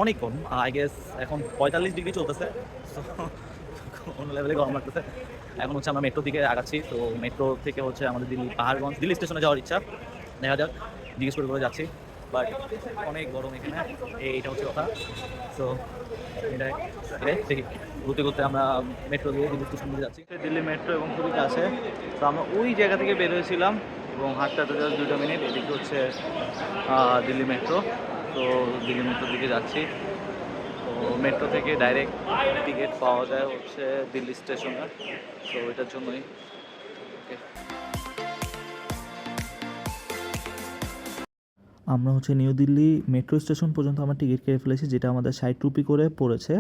অনেক গরম, I guess এখন 45 ডিগ্রি চলতেছে। সো অন্য লেভেলে গরম লাগতেছে। এখন হচ্ছে আমরা মেট্রোর দিকে আগাচ্ছি। তো মেট্রো থেকে হচ্ছে আমাদের দিল্লি পাহাড়গঞ্জ দিল্লি স্টেশনে যাওয়ার ইচ্ছা। দেখা যাক, জিজ্ঞেস করে যাচ্ছি। বাট অনেক গরম এখানে, এইটা হচ্ছে কথা। সো এটা এটাই দেখি, ঘুরতে ঘুরতে আমরা মেট্রো দিয়ে দিল্লি স্টেশন দিয়ে যাচ্ছি। দিল্লি মেট্রো এবং খুবই কাছে। তো আমরা ওই জায়গা থেকে বের হয়েছিলাম এবং হাঁটতে হাঁটতে জাস্ট 2টা মিনিট। এদিকে হচ্ছে দিল্লি মেট্রো। তো দিল্লি মেট্রোর দিকে যাচ্ছি। তো মেট্রো থেকে ডাইরেক্ট টিকিট পাওয়া যায় হচ্ছে দিল্লি স্টেশনে। তো এটার জন্যই ওকে। আমরা হচ্ছে নিউ দিল্লি মেট্রো স্টেশন পর্যন্ত আমরা টিকিট কেটে ফেলেছি, যেটা আমাদের 60 রুপি করে পড়েছে।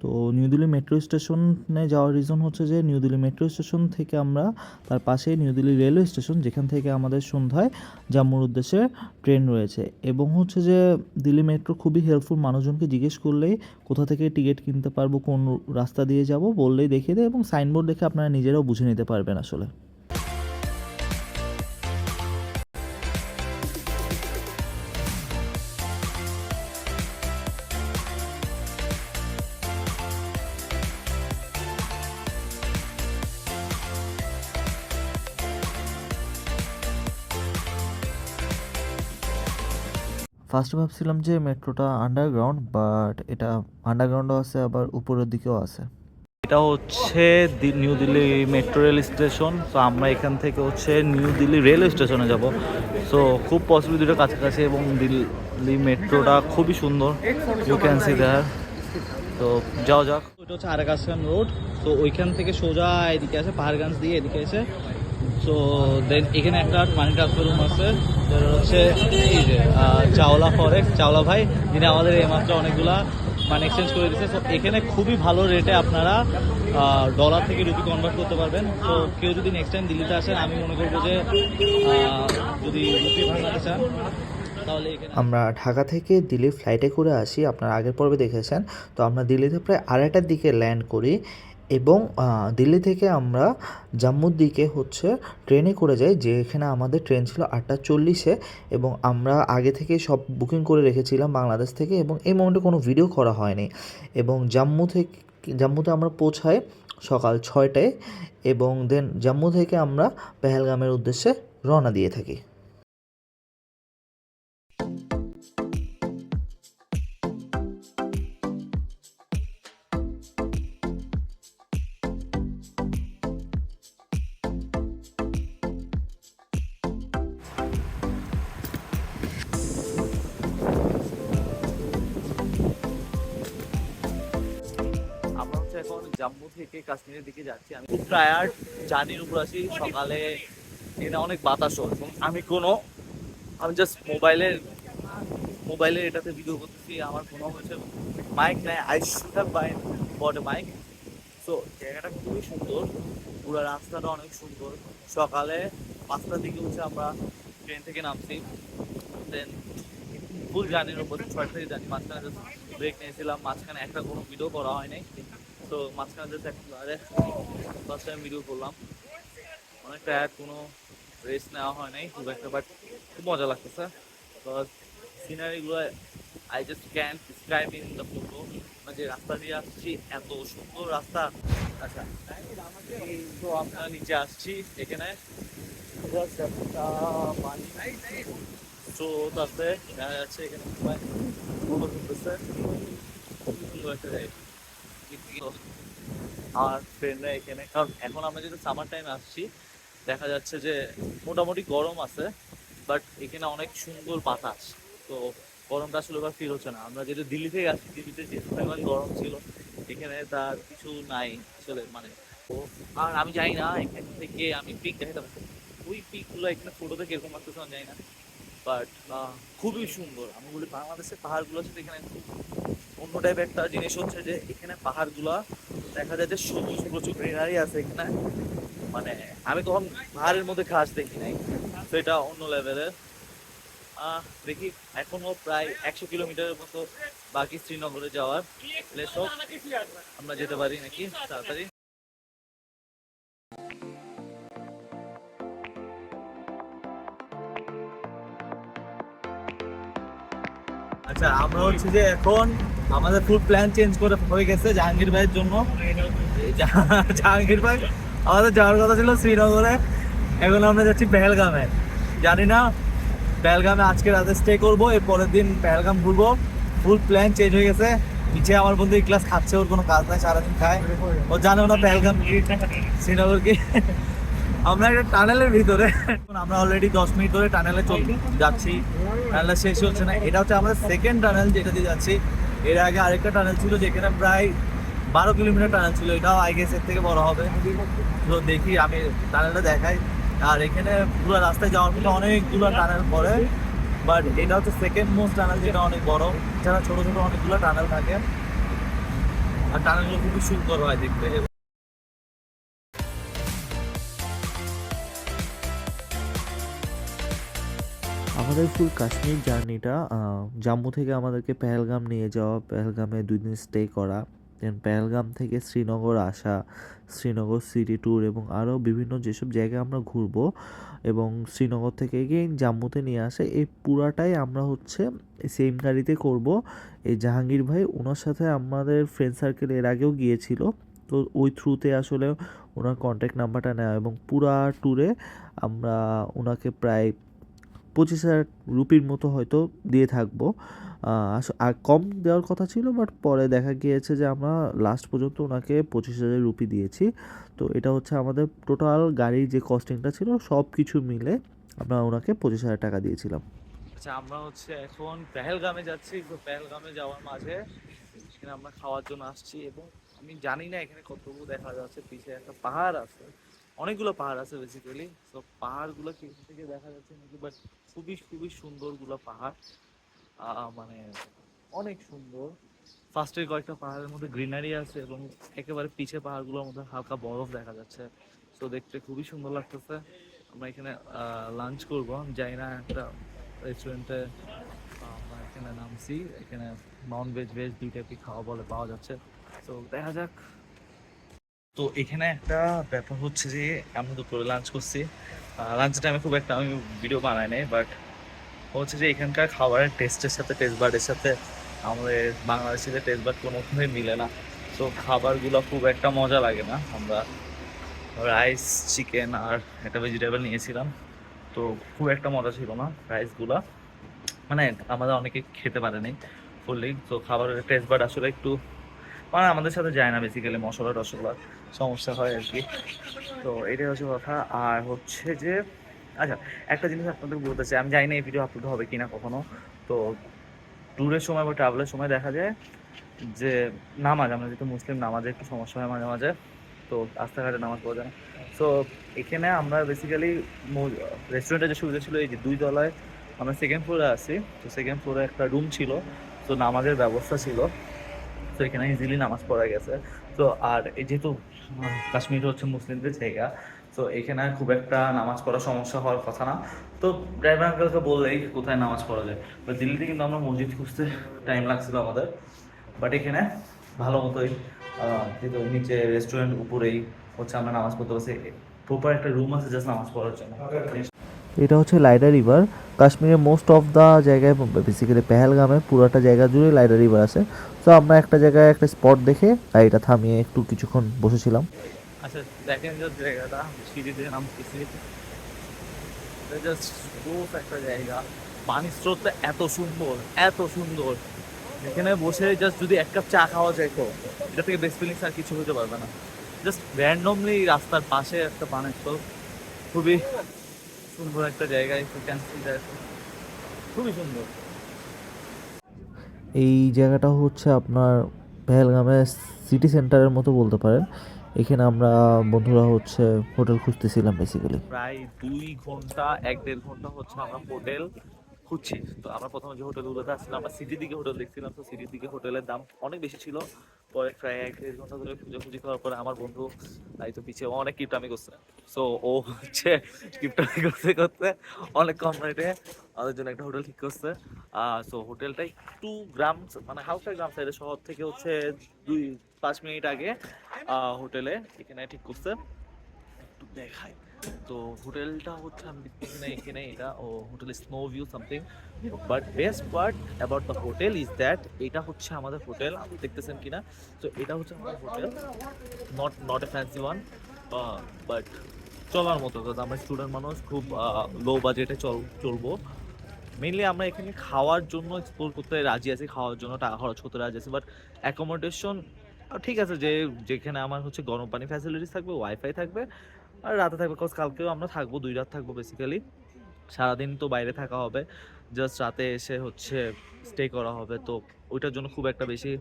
তো নিউ দিল্লি মেট্রো স্টেশনে যাওয়ার রিজন হচ্ছে যে নিউ দিল্লি মেট্রো স্টেশন থেকে আমরা তার পাশে নিউ দিল্লি রেলওয়ে স্টেশন, যেখান থেকে আমাদের সন্ধ্যায় জম্মুর উদ্দেশ্যে ট্রেন রয়েছে। এবং হচ্ছে যে দিল্লি মেট্রো খুবই হেল্পফুল, মানুষজনকে জিজ্ঞেস করলেই কোথা থেকে টিকিট কিনতে পারবো, কোন রাস্তা দিয়ে যাব বললেই দেখিয়ে দেয়, এবং সাইনবোর্ড দেখে আপনারা নিজেরাও বুঝে নিতে পারবেন আসলে। ফার্স্টে ভাবছিলাম যে মেট্রোটা আন্ডারগ্রাউন্ড, বাট এটা আন্ডারগ্রাউন্ডও আছে আবার উপরের দিকেও আছে। এটা হচ্ছে new Delhi metro rail station. তো আমরা এখান থেকে হচ্ছে নিউ দিল্লি রেলওয়ে স্টেশনে যাব। সো খুব পসিবল দুটো কাছাকাছি এবং দিল্লি মেট্রোটা খুবই সুন্দর, ইউ ক্যান সি দেয়ার। তো যাওয়া যাক। এটা হচ্ছে আরাকান রোড। তো ওইখান থেকে সোজা এদিকে আছে, পাহাড়গঞ্জ দিয়ে এদিকে এসে। সো দেন এখানে একটা মানি ট্রান্সফার রুম আছে, যেটা হচ্ছে এই যে চাওলা ফরেক্স চাওলা ভাই, যিনি আমাদের এইমাত্র অনেকগুলা মানি এক্সচেঞ্জ করে দিচ্ছে। তো এখানে খুবই ভালো রেটে আপনারা ডলার থেকে রুপি কনভার্ট করতে পারবেন। তো কেউ যদি নেক্সট টাইম দিল্লিতে আসেন, আমি মনে করবো যে যদি রুপি ভাঙাতে চান তাহলে এখানে আমরা ঢাকা থেকে দিল্লি ফ্লাইটে করে আসি, আপনারা আগের পর্বে দেখেছেন। তো আমরা দিল্লিতে প্রায় 2:30টার দিকে ল্যান্ড করি, এবং দিল্লি থেকে আমরা জম্মুর দিকে হচ্ছে ট্রেনে করে যাই, যেখানে আমাদের ট্রেন ছিল 8:40-এ। এবং আমরা আগে থেকে সব বুকিং করে রেখেছিলাম বাংলাদেশ থেকে, এবং এই মোমেন্টে কোনো ভিডিও করা হয়নি। এবং জম্মুতে আমরা পৌঁছাই সকাল 6টায়, এবং দেন জম্মু থেকে আমরা পেহেলগামের উদ্দেশ্যে রওনা দিয়ে থাকি। আমরা হচ্ছে এখন জম্মু থেকে কাশ্মীরের দিকে যাচ্ছি। আমি খুব টায়ার্ড, জার্নির উপর আছি। সকালে এখানে অনেক বাতাসও, এবং আমি জাস্ট মোবাইলের এটাতে ভিডিও করতেছি। আমার কোনো হচ্ছে মাইক নাই, I should have bought a mic. So জায়গাটা খুবই সুন্দর, পুরো রাস্তাটা অনেক সুন্দর। সকালে 5টার দিকে হচ্ছে আমরা ট্রেন থেকে নামছি। দেন ফুল জার্নির উপর 6টা থেকে জানি, মাঝখানে জাস্ট ব্রেক নিয়েছিলাম, মাঝখানে একটা কোনো ভিডিও করা হয় নাই। তো মাঝখানে জাস্ট একেবারে ফার্স্ট টাইম ভিডিও করলাম। অনেক টায়ার্ড, কোনো রেস্ট নেওয়া হয় নাই খুব একটা, বাট খুব মজা লাগতেছে। বিকজ সিনারিগুলো I just can describe in the photo. যে রাস্তা দিয়ে আসছি, এত সুন্দর রাস্তা। আচ্ছা, তো আমরা নিচে আসছি, এখানে just একটা পানি স্রোত আছে, দেখা যাচ্ছে এখানে সবাই ফটো তুলতেছে। খুব সুন্দর একটা জায়গা। আমার ফ্রেন্ডরা এখানে, কারণ এখন আমরা যেহেতু সামার টাইমে আসছি, দেখা যাচ্ছে যে মোটামুটি গরম আছে, বাট এখানে অনেক সুন্দর বাতাস। তো গরমটা আসলে এবার ফিল হচ্ছে না। আমরা যেহেতু দিল্লি থেকে আসছি, দিল্লিতে যে পরিমাণ গরম ছিল, এখানে তার কিছু নাই আসলে। মানে তো আর আমি জানি না এখান থেকে আমি পিক দেখাতে পারবো, ওই পিকগুলো এখানে ফটোতে কিরকম লাগতেছে আমি জানি না। বাট খুবই সুন্দর। আমি বলি বাংলাদেশের পাহাড়গুলো সাথে এখানে খুব অন্য টাইপের একটা জিনিস হচ্ছে যে এখানে পাহাড়গুলা দেখা যায় যে সবুজ, প্রচুর গ্রিনারি আছে এখানে। মানে আমি তখন পাহাড়ের মধ্যে ঘাস দেখি নাই। তো এটা অন্য লেভেলের। দেখি এখনো প্রায় 100 কিলোমিটারের মতো বাকি শ্রীনগরে যাওয়ার। আমরা যেতে পারি নাকি তাড়াতাড়ি। আচ্ছা আমরা হচ্ছে যে এখন আমাদের ফুল প্ল্যান চেঞ্জ করে হয়ে গেছে জাহাঙ্গীর ভাইয়ের জন্য। জাহাঙ্গীর ভাই আমাদের যাওয়ার কথা ছিল শ্রীনগরে, এখন আমরা যাচ্ছি পেহেলগামে। জানি না পেহেলগামে আজকে রাতে স্টে করবো, এর পরের দিন পেহেলগাম ঘুরবো। ফুল প্ল্যান চেঞ্জ হয়ে গেছে। নিচে আমার বন্ধু ক্লাস খাচ্ছে, ওর কোনো কাজ নাই, সারাদিন খায়। ও জানে না পেহেলগাম কি শ্রীনগর কি। আমরা একটা টানেলের ভিতরে, আমরা অলরেডি 10 মিনিট ধরে টানেলে যাচ্ছি, টানেল শেষ হচ্ছে না। এটা হচ্ছে আমাদের সেকেন্ড টানেল যেটা দিয়ে যাচ্ছি। এর আগে আরেকটা টানেল ছিল যেখানে প্রায় 12 কিলোমিটার টানেল ছিল, এটাও আই গেস এর থেকে বড় হবে। তো দেখি আমি টানেলটা দেখাই। আর এখানে পুরো রাস্তায় যাওয়ার মতো অনেকগুলো টানেল পড়ে, বাট এটা হচ্ছে সেকেন্ড মোস্ট টানেল যেটা অনেক বড়। এছাড়া ছোট ছোট অনেকগুলো টানেল থাকে, আর টানেলগুলো খুবই সুন্দর হয় দেখতে। আমাদের ফুল কাশ্মীর জার্নিটা জম্মু থেকে আমাদেরকে পেহেলগাম নিয়ে যাওয়া, পেহেলগামে 2 দিন স্টে করা, দেন পেহেলগাম থেকে শ্রীনগর আসা, শ্রীনগর সিটি ট্যুর এবং আরও বিভিন্ন যেসব জায়গায় আমরা ঘুরবো, এবং শ্রীনগর থেকে এগেইন জম্মুতে নিয়ে আসে, এই পুরাটাই আমরা হচ্ছে সেম গাড়িতে করব। এই জাহাঙ্গীর ভাই ওনার সাথে আমাদের ফ্রেন্ড সার্কেল এর আগেও গিয়েছিল, তো ওই থ্রুতে আসলে ওনার কন্ট্যাক্ট নাম্বারটা নেওয়া, এবং পুরা ট্যুরে আমরা ওনাকে প্রায় 25,000 রুপির মতো হয়তো দিয়ে থাকবো। আর কম দেওয়ার কথা ছিল, বাট পরে দেখা গিয়েছে যে আমরা লাস্ট পর্যন্ত ওনাকে 25,000 রুপি দিয়েছি। তো এটা হচ্ছে আমাদের টোটাল গাড়ির যে কস্টিংটা ছিল সব কিছু মিলে আমরা ওনাকে 25,000 টাকা দিয়েছিলাম। আচ্ছা আমরা হচ্ছে এখন পেহেলগামে যাচ্ছি। তো পেহেলগামে যাওয়ার মাঝে এখানে আমরা খাওয়ার জন্য আসছি, এবং আমি জানি না এখানে কতগুলো দেখা যাচ্ছে, পিছে একটা পাহাড় আছে, অনেকগুলো পাহাড় আছে বেসিক্যালি। তো পাহাড়গুলো কি থেকে দেখা যাচ্ছে নাকি, বাট খুবই খুবই সুন্দর গুলো পাহাড়, মানে অনেক সুন্দর। ফার্স্টের কয়েকটা পাহাড়ের মধ্যে গ্রিনারি আছে, এবং একেবারে পিছে পাহাড়গুলোর মধ্যে হালকা বরফ দেখা যাচ্ছে। তো দেখতে খুবই সুন্দর লাগতেছে। আমরা এখানে লাঞ্চ করবো, আমি জানি না একটা রেস্টুরেন্টে আমরা এখানে নামছি। এখানে নন ভেজ ভেজ দুই টাইপই খাওয়া বলে পাওয়া যাচ্ছে, তো দেখা যাক। তো এখানে একটা ব্যাপার হচ্ছে যে আমরা দুপুরে লাঞ্চ করছি। লাঞ্চ টাইমে খুব একটা আমি ভিডিও বানাই নাই, বাট হচ্ছে যে এখানকার খাবারের টেস্টের সাথে টেস্ট বার্ডের সাথে আমাদের বাংলাদেশিদের টেস্ট বার্ড কোনোভাবেই মিলে না। তো খাবারগুলো খুব একটা মজা লাগে না। আমরা রাইস, চিকেন আর একটা ভেজিটেবল নিয়েছিলাম, তো খুব একটা মজা ছিল না রাইসগুলা, মানে আমাদের অনেকে খেতে পারেনি ফুললি। তো খাবারের টেস্ট বার্ড আসলে একটু মানে আমাদের সাথে যায় না, বেসিক্যালি মশলা টশলা সমস্যা হয় আর কি। তো এটাই হচ্ছে কথা। আর হচ্ছে যে আচ্ছা একটা জিনিস আপনাদের বলতে চাই, আমি জানি না এই ভিডিও আপলোড হবে কিনা কখনো। তো ট্যুরের সময় বা ট্রাভেলের সময় দেখা যায় যে নামাজ, আমরা যেহেতু মুসলিম, নামাজে একটু সমস্যা হয় মাঝে মাঝে, তো রাস্তাঘাটে নামাজ পড়া যায় না। তো এখানে আমরা বেসিক্যালি রেস্টুরেন্টের যে সুবিধা ছিল, এই যে 2 তলায় আমরা সেকেন্ড ফ্লোরে আছি, তো সেকেন্ড ফ্লোরে একটা রুম ছিল, তো নামাজের ব্যবস্থা ছিল। তো এখানে ইজিলি নামাজ পড়া গেছে। তো আর এই যেহেতু কাশ্মীর হচ্ছে মুসলিমদের জায়গা, তো এখানে খুব একটা নামাজ পড়ার সমস্যা হওয়ার কথা না। তো ড্রাইভার আঙ্কেলকে বললেই কোথায় নামাজ পড়া যায়। বা দিল্লিতে কিন্তু আমরা মসজিদ খুঁজতে টাইম লাগছিল আমাদের, বাট এখানে ভালো মতোই যেহেতু নিচে রেস্টুরেন্ট উপরেই হচ্ছে আমরা নামাজ পড়তে পারছি, প্রপার একটা রুম আছে জাস্ট নামাজ পড়ার জন্য। এটা হচ্ছে লাইডা রিভার। কাশ্মীরের মোস্ট অফ দ্য জায়গায়, বেসিক্যালি পেহেলগামে পুরোটা জায়গা জুড়ে লাইডা রিভার আছে। তো আমরা একটা জায়গায় একটা স্পট দেখে গাড়িটা থামিয়ে একটু কিছুক্ষণ বসেছিলাম। আচ্ছা দেখেন যে জায়গাটা সিঁড়ি দিয়ে নামতেছি, জাস্ট একটা জায়গা, পানির স্রোতটা এত সুন্দর, এত সুন্দর। এখানে বসে জাস্ট যদি এক কাপ চা খাওয়া যায়, তো এটা থেকে বেস্ট ফিলিংস আর কিছু হতে পারবে না। জাস্ট র্যান্ডমলি রাস্তার পাশে একটা পানির স্রোত, খুবই সুন্দর একটা জায়গা। খুবই সুন্দর। এই জায়গাটা হচ্ছে আপনার পেহেলগামের সিটি সেন্টারের মতো বলতে পারেন। এখানে আমরা বন্ধুরা হচ্ছে হোটেল খুঁজতেছিলাম বেসিক্যালি। প্রায় 2 ঘন্টা 1-1.5 ঘন্টা হচ্ছে আমরা হোটেল খুঁজছি। তো আমরা প্রথমে যে হোটেলগুলোতে আসছিলাম, আমরা সিটির দিকে হোটেল দেখছিলাম, তো সিটির দিকে হোটেলের দাম অনেক বেশি ছিল। পরে প্রায় 1-1.5 ঘন্টা ধরে খুঁজে করার পরে আমার বন্ধু এই তো পিছিয়ে অনেক কিপটামি করছে। সো ও হচ্ছে কিপটামি করতে করতে অনেক কম রেটে আমাদের জন্য একটা হোটেল ঠিক করছে। সো হোটেলটা একটু গ্রাম, মানে হালকা গ্রাম সাইডে, শহর থেকে হচ্ছে 2-5 মিনিট আগে হোটেলে এখানে ঠিক করছে। একটু দেখাই, তো হোটেলটা হচ্ছে আমি দেখতেছি না এখানে, এটা ও hotel Snow View something, but best part about the hotel is that এটা হচ্ছে আমাদের হোটেল, আপনি দেখতেছেন কিনা। তো এটা হচ্ছে আমাদের hotel, not a fancy one, but চলার মতো, কারণ আমরা স্টুডেন্ট মানুষ, খুব লো বাজেটে চলবো। মেইনলি আমরা এখানে খাওয়ার জন্য এক্সপ্লোর করতে রাজি আছি, খাওয়ার জন্য টাকা খরচ করতে রাজি আছি, বাট অ্যাকোমোডেশন ঠিক আছে, যে যেখানে আমার হচ্ছে গরম পানি ফ্যাসিলিটিস থাকবে, ওয়াইফাই থাকবে, আর রাতে থাকবে, কজ কালকেও আমরা থাকবো, 2 রাত থাকবো বেসিক্যালি। সারাদিন তো বাইরে থাকা হবে, জাস্ট রাতে এসে হচ্ছে স্টে করা হবে, তো ওইটার জন্য খুব একটা বেশি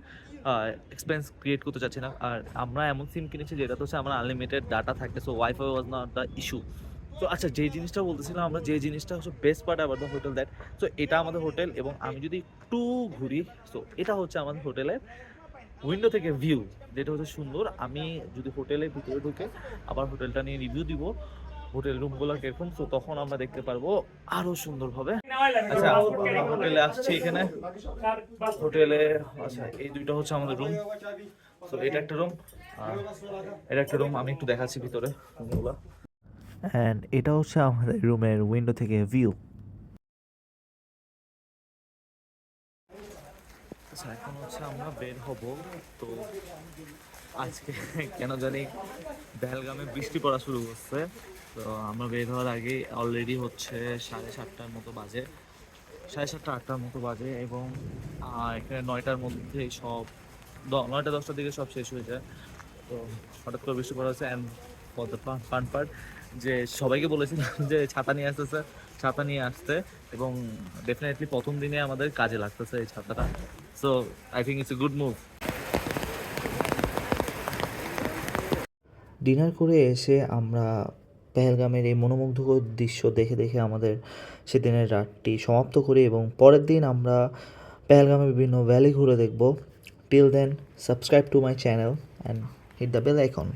এক্সপেন্স ক্রিয়েট করতে চাচ্ছি না। আর আমরা এমন সিম কিনেছি যেটা তো হচ্ছে আমরা আনলিমিটেড ডাটা থাকে, so wifi was not the issue. তো আচ্ছা, যেই জিনিসটা বলতেছিলাম আমরা, যে জিনিসটা হচ্ছে বেস্ট পার্ট আবার দ্য হোটেল দ্যাট, সো এটা আমাদের হোটেল, এবং আমি যদি একটু ঘুরি, সো এটা হচ্ছে আমাদের হোটেলের উইন্ডো থেকে ভিউ, যেটা হচ্ছে সুন্দর। আমি যদি হোটেলের ভিতরে ঢুকে আবার হোটেলটা নিয়ে রিভিউ দিব, হোটেল রুমগুলো কিরকম, তো তখন আমরা দেখতে পারবো আরো সুন্দরভাবে। আচ্ছা, আমরা হোটেলে আসছি, এখানে হোটেলে, আচ্ছা এই দুইটা হচ্ছে আমাদের রুম। তো এটা একটা রুম, এটা একটা রুম, আমি একটু দেখাচ্ছি ভিতরে রুমগুলো। অ্যান্ড এটা হচ্ছে আমাদের রুমের উইন্ডো থেকে ভিউ। আচ্ছা, এখন হচ্ছে আমরা বের হব। তো আজকে কেন জানি বেলগামে বৃষ্টি পড়া শুরু করছে, তো আমরা বের হওয়ার আগে অলরেডি হচ্ছে 7:30টার মতো বাজে, 7:30 8টার মতো বাজে, এবং এখানে 9টার মধ্যে সব 9টা 10টার দিকে সব শেষ হয়ে যায়। তো হঠাৎ করে বৃষ্টি পড়া হচ্ছে, and for the fun part, যে সবাইকে বলেছিলাম যে ছাতা নিয়ে আসতেছে, ছাতা নিয়ে আসতে, এবং ডেফিনেটলি প্রথম দিনে আমাদের কাজে লাগতেছে এই ছাতাটা, so I think it's a good move. Dinner করে এসে আমরা পেহেলগামের এই মনোমুগ্ধকর দৃশ্য দেখে দেখে আমাদের সেদিনের রাতটি সমাপ্ত করি, এবং পরের দিন আমরা পেহেলগামের বিভিন্ন ভ্যালি ঘুরে দেখব। Till then, subscribe to my channel and hit the bell icon.